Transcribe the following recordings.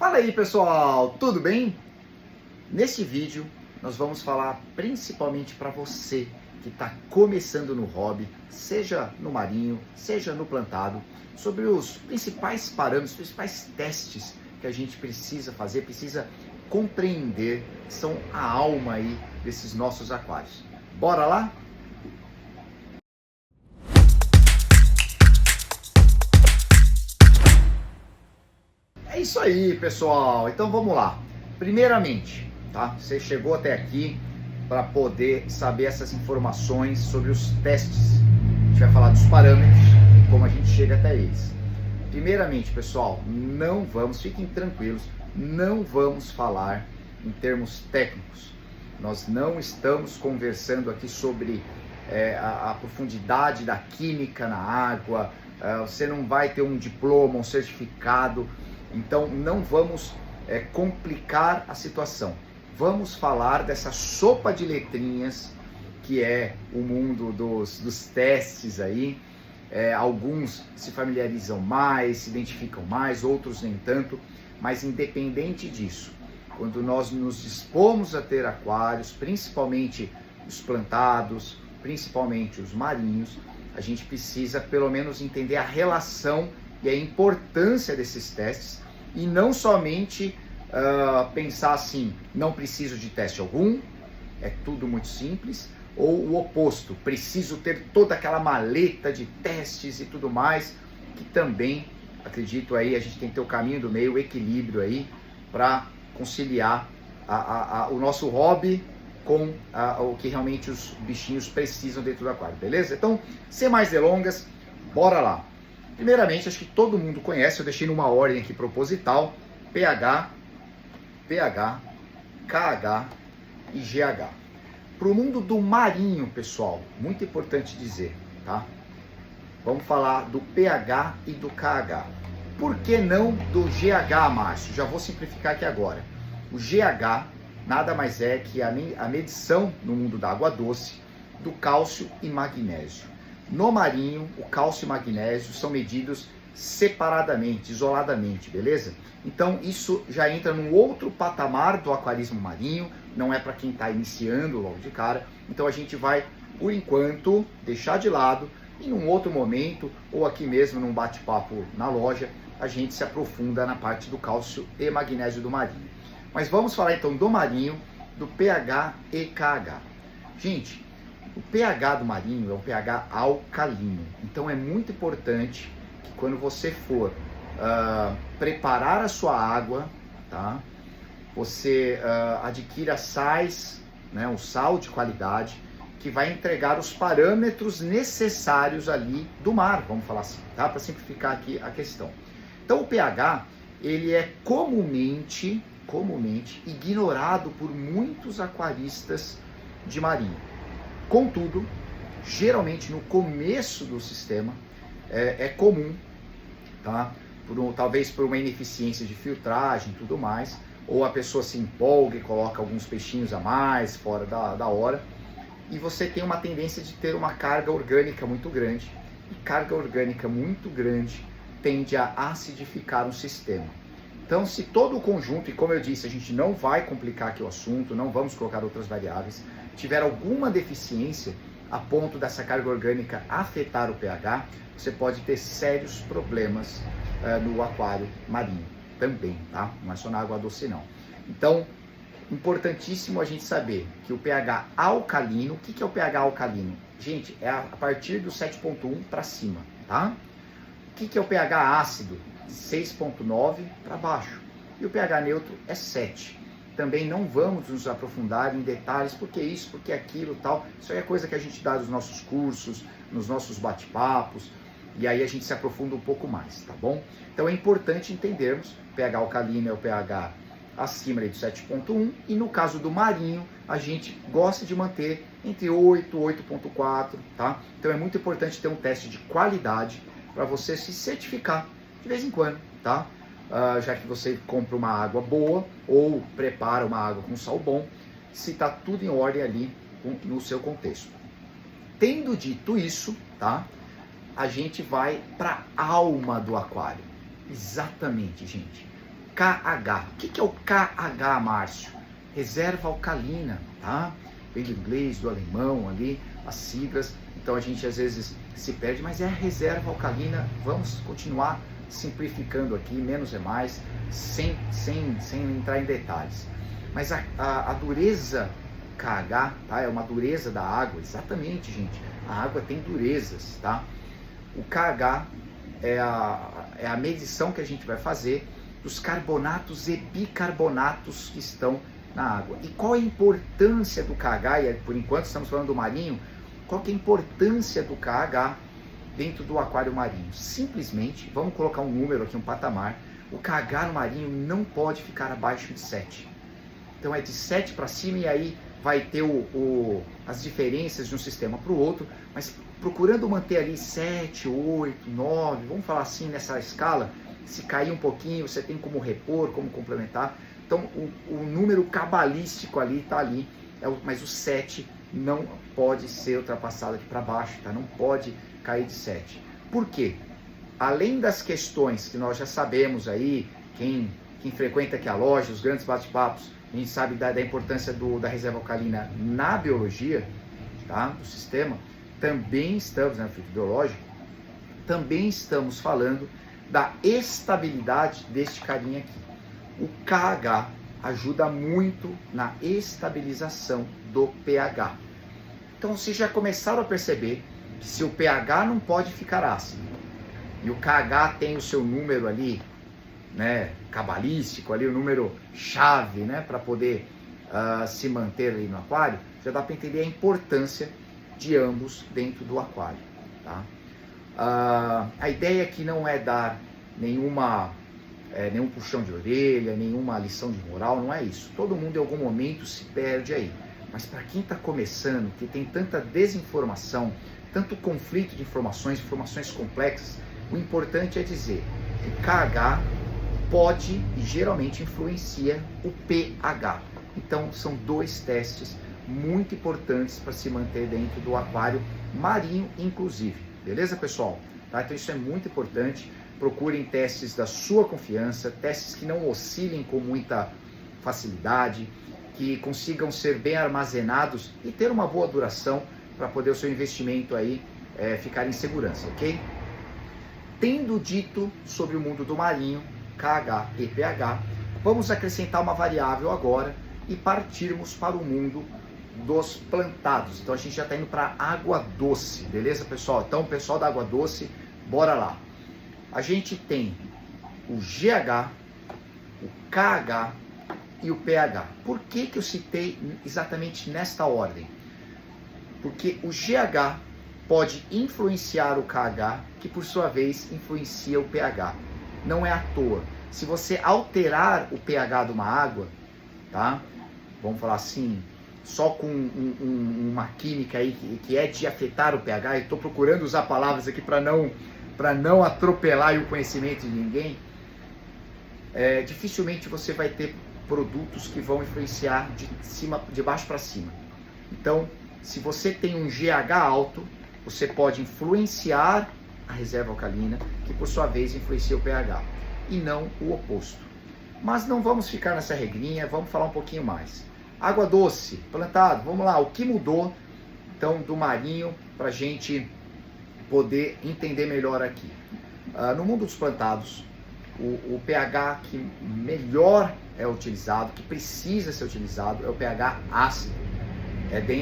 Fala aí pessoal, tudo bem? Neste vídeo nós vamos falar principalmente para você que está começando no hobby, seja no marinho, seja no plantado, sobre os principais parâmetros, os principais testes que a gente precisa fazer, precisa compreender, que são a alma aí desses nossos aquários. Bora lá? É isso aí, pessoal. Então vamos lá. Primeiramente, tá? Você chegou até aqui para poder saber essas informações sobre os testes. A gente vai falar dos parâmetros e como a gente chega até eles. Primeiramente, pessoal, fiquem tranquilos, não vamos falar em termos técnicos. Nós não estamos conversando aqui sobre a profundidade da química na água. Você não vai ter um diploma, um certificado. Então não vamos complicar a situação. Vamos falar dessa sopa de letrinhas que é o mundo dos testes aí. Alguns se familiarizam mais, se identificam mais, outros nem tanto. Mas independente disso, quando nós nos dispomos a ter aquários, principalmente os plantados, principalmente os marinhos, a gente precisa pelo menos entender a relação e a importância desses testes e não somente pensar assim, não preciso de teste algum, é tudo muito simples, ou o oposto, preciso ter toda aquela maleta de testes e tudo mais, que também, acredito aí, a gente tem que ter o caminho do meio, o equilíbrio aí, para conciliar o nosso hobby com o que realmente os bichinhos precisam dentro do aquário, beleza? Então, sem mais delongas, bora lá! Primeiramente, acho que todo mundo conhece, eu deixei numa ordem aqui proposital, pH, KH e GH. Para o mundo do marinho, pessoal, muito importante dizer, tá? Vamos falar do pH e do KH. Por que não do GH, Márcio? Já vou simplificar aqui agora. O GH nada mais é que a medição no mundo da água doce do cálcio e magnésio. No marinho, o cálcio e o magnésio são medidos separadamente, isoladamente, beleza? Então isso já entra num outro patamar do aquarismo marinho, não é para quem está iniciando logo de cara. Então a gente vai, por enquanto, deixar de lado e num outro momento, ou aqui mesmo num bate-papo na loja, a gente se aprofunda na parte do cálcio e magnésio do marinho. Mas vamos falar então do marinho, do pH e KH. Gente, o pH do marinho é um pH alcalino, então é muito importante que quando você for preparar a sua água, tá? Você adquira sais, né, um sal de qualidade, que vai entregar os parâmetros necessários ali do mar, vamos falar assim, tá? Para simplificar aqui a questão. Então o pH, ele é comumente ignorado por muitos aquaristas de marinho. Contudo, geralmente no começo do sistema é comum, tá? Talvez por uma ineficiência de filtragem e tudo mais, ou a pessoa se empolga e coloca alguns peixinhos a mais fora da hora, e você tem uma tendência de ter uma carga orgânica muito grande, e carga orgânica muito grande tende a acidificar um sistema. Então, se todo o conjunto, e como eu disse, a gente não vai complicar aqui o assunto, não vamos colocar outras variáveis, tiver alguma deficiência a ponto dessa carga orgânica afetar o pH, você pode ter sérios problemas no aquário marinho também, tá? Não é só na água doce não. Então, importantíssimo a gente saber que o pH alcalino, o que é o pH alcalino? Gente, é a partir do 7.1 para cima, tá? O que é o pH ácido? 6.9 para baixo. E o pH neutro é 7. Também não vamos nos aprofundar em detalhes, porque isso, porque aquilo, tal. Isso aí é coisa que a gente dá nos nossos cursos, nos nossos bate-papos, e aí a gente se aprofunda um pouco mais, tá bom? Então é importante entendermos, pH alcalino é o pH acima de 7.1, e no caso do marinho, a gente gosta de manter entre 8 e 8.4, tá? Então é muito importante ter um teste de qualidade para você se certificar de vez em quando, tá? Já que você compra uma água boa ou prepara uma água com sal bom, se tá tudo em ordem ali no seu contexto. Tendo dito isso, tá? A gente vai para a alma do aquário. Exatamente, gente. KH. O que é o KH, Márcio? Reserva alcalina, tá? Vem do inglês, do alemão ali, as siglas. Então a gente às vezes se perde, mas é a reserva alcalina. Vamos continuar simplificando aqui, menos é mais, sem entrar em detalhes. Mas a dureza KH, tá? É uma dureza da água, exatamente, gente. A água tem durezas, tá? O KH é a medição que a gente vai fazer dos carbonatos e bicarbonatos que estão na água. E qual a importância do KH? E por enquanto estamos falando do marinho. Qual que é a importância do KH dentro do aquário marinho? Simplesmente, vamos colocar um número aqui, um patamar. O KH no marinho não pode ficar abaixo de 7. Então é de 7 para cima, e aí vai ter as diferenças de um sistema para o outro, mas procurando manter ali 7, 8, 9, vamos falar assim nessa escala. Se cair um pouquinho, você tem como repor, como complementar. Então o número cabalístico ali está ali, mas o 7 não pode ser ultrapassado aqui para baixo, tá? Não pode cair de 7. Por quê? Além das questões que nós já sabemos aí, quem frequenta aqui a loja, os grandes bate-papos, a gente sabe da importância da reserva alcalina na biologia, tá? Do sistema. Também estamos, no filtro biológico, também estamos falando da estabilidade deste carinha aqui. O KH ajuda muito na estabilização do pH. Então vocês já começaram a perceber que se o pH não pode ficar ácido e o KH tem o seu número ali, né, cabalístico ali, o número chave, né, para poder se manter ali no aquário, já dá para entender a importância de ambos dentro do aquário, tá? A ideia aqui não é dar nenhum puxão de orelha, nenhuma lição de moral, não é isso. Todo mundo em algum momento se perde aí. Mas para quem está começando, que tem tanta desinformação, tanto conflito de informações complexas, o importante é dizer que KH pode e geralmente influencia o pH. Então são dois testes muito importantes para se manter dentro do aquário marinho, inclusive. Beleza, pessoal? Tá? Então isso é muito importante. Procurem testes da sua confiança, testes que não oscilem com muita facilidade, que consigam ser bem armazenados e ter uma boa duração para poder o seu investimento aí ficar em segurança, ok? Tendo dito sobre o mundo do marinho, KH e pH, vamos acrescentar uma variável agora e partirmos para o mundo dos plantados. Então a gente já está indo para água doce, beleza, pessoal? Então, pessoal da água doce, bora lá. A gente tem o GH, o KH e o pH. Por que eu citei exatamente nesta ordem? Porque o GH pode influenciar o KH, que por sua vez influencia o pH. Não é à toa. Se você alterar o pH de uma água, tá? Vamos falar assim, só com uma química aí que é de afetar o pH, e estou procurando usar palavras aqui para não atropelar o conhecimento de ninguém, dificilmente você vai ter produtos que vão influenciar de baixo para cima. Então, se você tem um GH alto, você pode influenciar a reserva alcalina, que por sua vez influencia o pH, e não o oposto. Mas não vamos ficar nessa regrinha, vamos falar um pouquinho mais. Água doce, plantado, vamos lá, o que mudou então do marinho para a gente poder entender melhor aqui. No mundo dos plantados, o pH que melhor é utilizado, que precisa ser utilizado, é o pH ácido.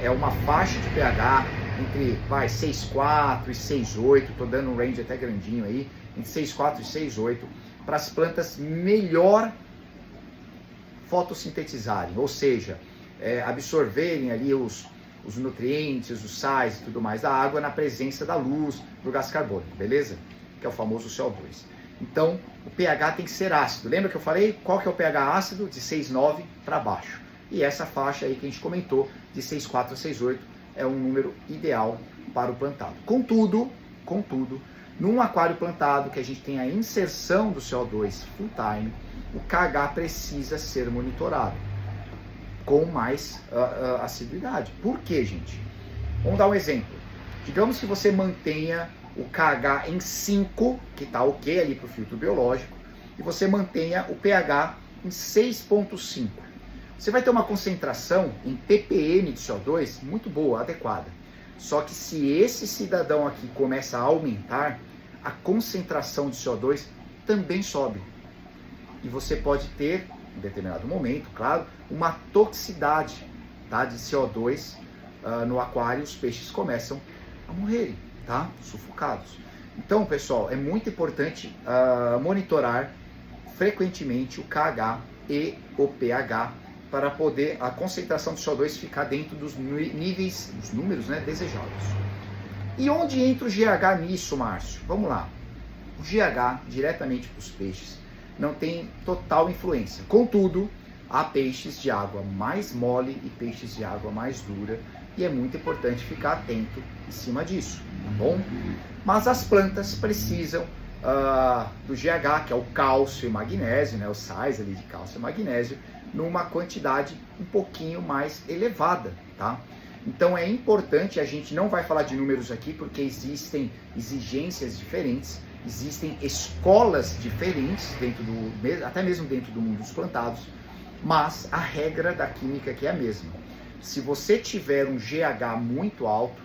É uma faixa de pH entre 6,4 e 6,8, estou dando um range até grandinho aí, entre 6,4 e 6,8, para as plantas melhor fotossintetizarem, ou seja, absorverem ali os nutrientes, os sais e tudo mais da água na presença da luz, do gás carbônico, beleza? Que é o famoso CO2. Então, o pH tem que ser ácido. Lembra que eu falei? Qual que é o pH ácido? De 6,9 para baixo. E essa faixa aí que a gente comentou, de 6,4 a 6,8, é um número ideal para o plantado. Contudo, num aquário plantado que a gente tem a inserção do CO2 full time, o KH precisa ser monitorado com mais assiduidade. Por quê, gente? Vamos dar um exemplo. Digamos que você mantenha o KH em 5, que está ok ali para o filtro biológico, e você mantenha o pH em 6,5. Você vai ter uma concentração em ppm de CO2 muito boa, adequada. Só que se esse cidadão aqui começa a aumentar, a concentração de CO2 também sobe. E você pode ter, em determinado momento, claro, uma toxicidade, tá, de CO2 no aquário, e os peixes começam a morrerem, tá? Sufocados. Então, pessoal, é muito importante monitorar frequentemente o KH e o pH para poder a concentração de CO2 ficar dentro dos níveis, dos números, né, desejados. E onde entra o GH nisso, Márcio? Vamos lá. O GH, diretamente para os peixes, não tem total influência. Contudo, há peixes de água mais mole e peixes de água mais dura, e é muito importante ficar atento em cima disso, tá bom? Mas as plantas precisam do GH, que é o cálcio e magnésio, né, os sais ali de cálcio e magnésio, numa quantidade um pouquinho mais elevada, tá? Então é importante, a gente não vai falar de números aqui, porque existem exigências diferentes, existem escolas diferentes, até mesmo dentro do mundo dos plantados, mas a regra da química aqui é a mesma. Se você tiver um GH muito alto,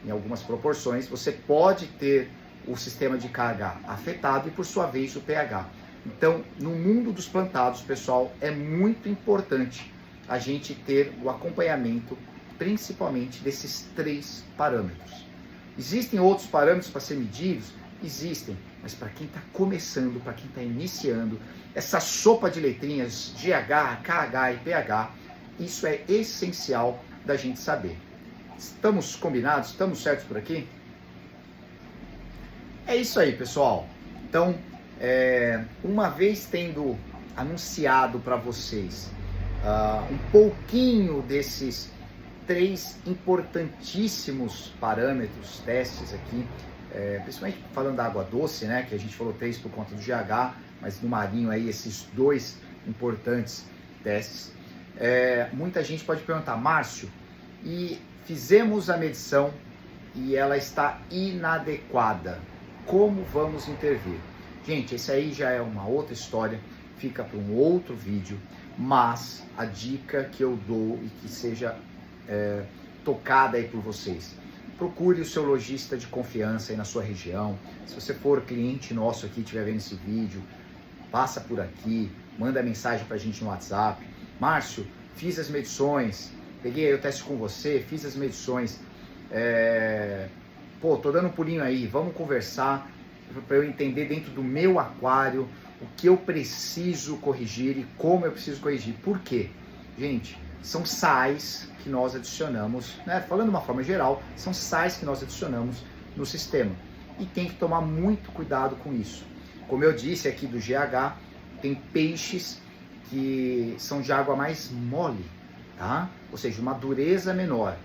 em algumas proporções, você pode ter o sistema de KH afetado e, por sua vez, o pH. Então, no mundo dos plantados, pessoal, é muito importante a gente ter o acompanhamento, principalmente desses 3 parâmetros. Existem outros parâmetros para ser medidos? Existem, mas para quem está começando, para quem está iniciando, essa sopa de letrinhas GH, KH e pH, isso é essencial da gente saber. Estamos combinados? Estamos certos por aqui? É isso aí, pessoal. Então, uma vez tendo anunciado para vocês um pouquinho desses 3 importantíssimos parâmetros, testes aqui, principalmente falando da água doce, né, que a gente falou 3 por conta do GH, mas no marinho aí esses 2 importantes testes. Muita gente pode perguntar, Márcio, e fizemos a medição e ela está inadequada, como vamos intervir? Gente, esse aí já é uma outra história, fica para um outro vídeo, mas a dica que eu dou e que seja tocada aí por vocês, procure o seu lojista de confiança aí na sua região. Se você for cliente nosso aqui, estiver vendo esse vídeo, passa por aqui, manda mensagem para a gente no WhatsApp. Márcio, fiz as medições, peguei o teste com você, fiz as medições, tô dando um pulinho aí, vamos conversar para eu entender dentro do meu aquário o que eu preciso corrigir e como eu preciso corrigir. Por quê? Gente, são sais que nós adicionamos, né? Falando de uma forma geral, são sais que nós adicionamos no sistema e tem que tomar muito cuidado com isso. Como eu disse aqui do GH, tem peixes que são de água mais mole, tá? Ou seja, uma dureza menor.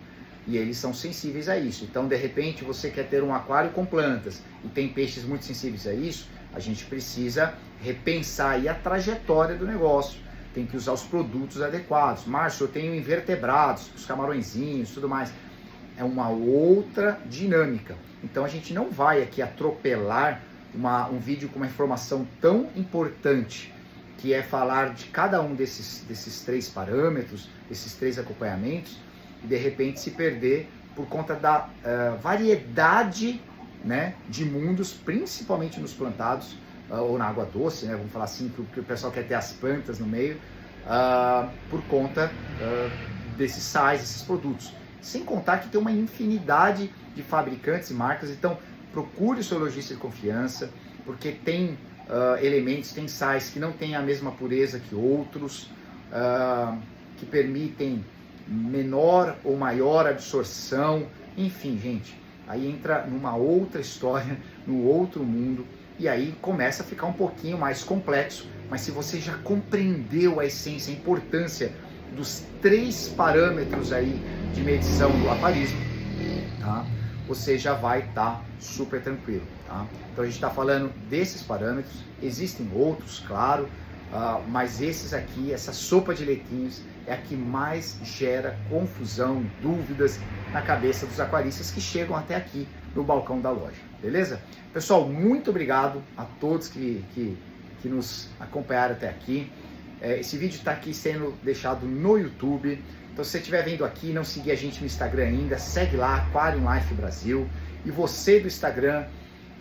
E eles são sensíveis a isso. Então, de repente, você quer ter um aquário com plantas e tem peixes muito sensíveis a isso, a gente precisa repensar aí a trajetória do negócio. Tem que usar os produtos adequados. Márcio, eu tenho invertebrados, os camarõezinhos, tudo mais. É uma outra dinâmica. Então, a gente não vai aqui atropelar um vídeo com uma informação tão importante, que é falar de cada um desses 3 parâmetros, desses 3 acompanhamentos, e de repente se perder por conta da variedade, né, de mundos, principalmente nos plantados, ou na água doce, né, vamos falar assim, que o pessoal quer ter as plantas no meio, por conta desses sais, desses produtos. Sem contar que tem uma infinidade de fabricantes e marcas, então procure o seu lojista de confiança, porque tem elementos, tem sais que não têm a mesma pureza que outros, que permitem menor ou maior absorção, enfim, gente, aí entra numa outra história, no outro mundo, e aí começa a ficar um pouquinho mais complexo, mas se você já compreendeu a essência, a importância dos 3 parâmetros aí de medição do aquarismo, tá? Você já vai estar super tranquilo, tá? Então a gente está falando desses parâmetros, existem outros, claro, mas esses aqui, essa sopa de letrinhos, é a que mais gera confusão, dúvidas na cabeça dos aquaristas que chegam até aqui no balcão da loja, beleza? Pessoal, muito obrigado a todos que que nos acompanharam até aqui. Esse vídeo está aqui sendo deixado no YouTube. Então, se você estiver vendo aqui e não seguir a gente no Instagram ainda, segue lá, Aquarium Life Brasil. E você do Instagram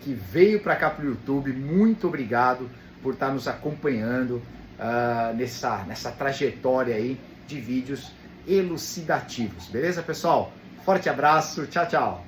que veio para cá para o YouTube, muito obrigado por estar nos acompanhando nessa trajetória aí de vídeos elucidativos. Beleza, pessoal? Forte abraço, tchau, tchau!